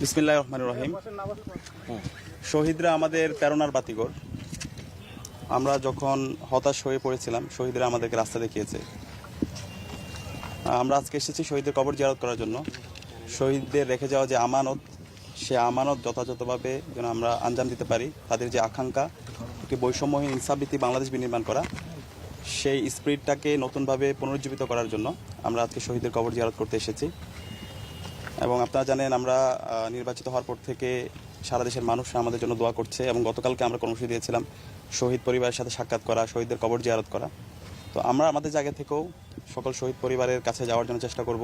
বিসমিল্লাহির রহমানির রহিম। শহীদরা আমাদের প্রেরণার বাতিঘর। আমরা যখন হতাশ হয়ে পড়েছিলাম, শহীদরা আমাদেরকে রাস্তা দেখিয়েছে। আমরা আজকে এসেছি শহীদদের কবর জিয়ারত করার জন্য। শহীদদের রেখে যাওয়া যে আমানত, সে আমানত যথাযথভাবে যেন আমরা আঞ্জাম দিতে পারি। তাদের যে আকাঙ্ক্ষা, একটি বৈষম্যহীন ইনসাফভিত্তিক বাংলাদেশ বিনির্মাণ করা, সেই স্পিরিটটাকে নতুনভাবে পুনরুজ্জীবিত করার জন্য আমরা আজকে শহীদদের কবর জিয়ারত করতে এসেছি। এবং আপনারা জানেন, আমরা নির্বাচিত হওয়ার পর থেকে সারা দেশের মানুষ আমাদের জন্য দোয়া করছে। এবং গতকালকে আমরা কর্মসূচি দিয়েছিলাম শহীদ পরিবারের সাথে সাক্ষাৎ করা, শহীদদের কবর জিয়ারত করা। তো আমরা আমাদের জায়গা থেকেও সকল শহীদ পরিবারের কাছে যাওয়ার জন্য চেষ্টা করব,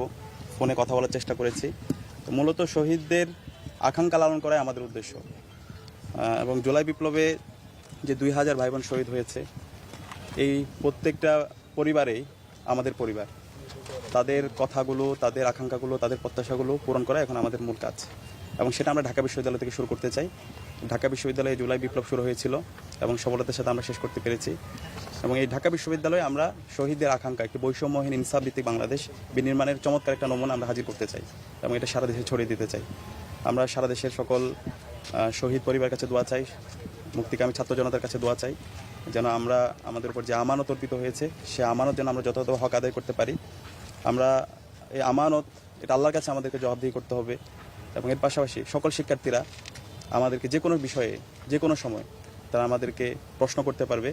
ফোনে কথা বলার চেষ্টা করেছি। তো মূলত শহীদদের আকাঙ্ক্ষা লালন করাই আমাদের উদ্দেশ্য। এবং জুলাই বিপ্লবে যে 2000 ভাই বোন শহীদ হয়েছে, এই প্রত্যেকটা পরিবারেই আমাদের পরিবার। তাদের কথাগুলো, তাদের আকাঙ্ক্ষাগুলো, তাদের প্রত্যাশাগুলো পূরণ করা এখন আমাদের মূল কাজ। এবং সেটা আমরা ঢাকা বিশ্ববিদ্যালয় থেকে শুরু করতে চাই। ঢাকা বিশ্ববিদ্যালয়ে জুলাই বিপ্লব শুরু হয়েছিল এবং সফলতার সাথে আমরা শেষ করতে পেরেছি। এবং এই ঢাকা বিশ্ববিদ্যালয়ে আমরা শহীদদের আকাঙ্ক্ষা, একটি বৈষম্যহীন ইনসাফভিত্তিক বাংলাদেশ বিনির্মাণের চমৎকার একটা নমুনা আমরা হাজির করতে চাই এবং এটা সারা দেশে ছড়িয়ে দিতে চাই। আমরা সারা দেশের সকল শহীদ পরিবারের কাছে দোয়া চাই, মুক্তিকামী ছাত্র জনতার কাছে দোয়া চাই, যেন আমরা আমাদের উপর যে আমানত অর্পিত হয়েছে, সে আমানত যেন আমরা যথাযথ হক আদায় করতে পারি। আমরা এই আমানত, এটা আল্লাহর কাছে আমাদেরকে জবাবদিহি করতে হবে। এবং এর পাশাপাশি সকল শিক্ষার্থীরা আমাদেরকে যে কোনো বিষয়ে, যে কোনো সময় তারা আমাদেরকে প্রশ্ন করতে পারবে।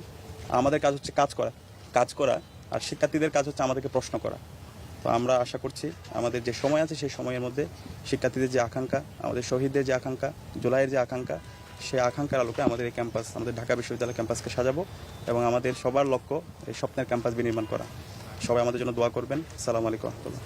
আমাদের কাজ হচ্ছে কাজ করা, আর শিক্ষার্থীদের কাজ হচ্ছে আমাদেরকে প্রশ্ন করা। তো আমরা আশা করছি আমাদের যে সময় আছে সেই সময়ের মধ্যে শিক্ষার্থীদের যে আকাঙ্ক্ষা, আমাদের শহীদদের যে আকাঙ্ক্ষা, জুলাইয়ের যে আকাঙ্ক্ষা, সেই আকাঙ্ক্ষার আলোকে আমাদের এই ক্যাম্পাস, আমাদের ঢাকা বিশ্ববিদ্যালয় ক্যাম্পাসকে সাজাবো এবং আমাদের সবার লক্ষ্য এই স্বপ্নের ক্যাম্পাস বিনির্মাণ করা। সবাই আমাদের জন্য দোয়া করবেন। আসসালামু আলাইকুম রহমতুল্লাহ।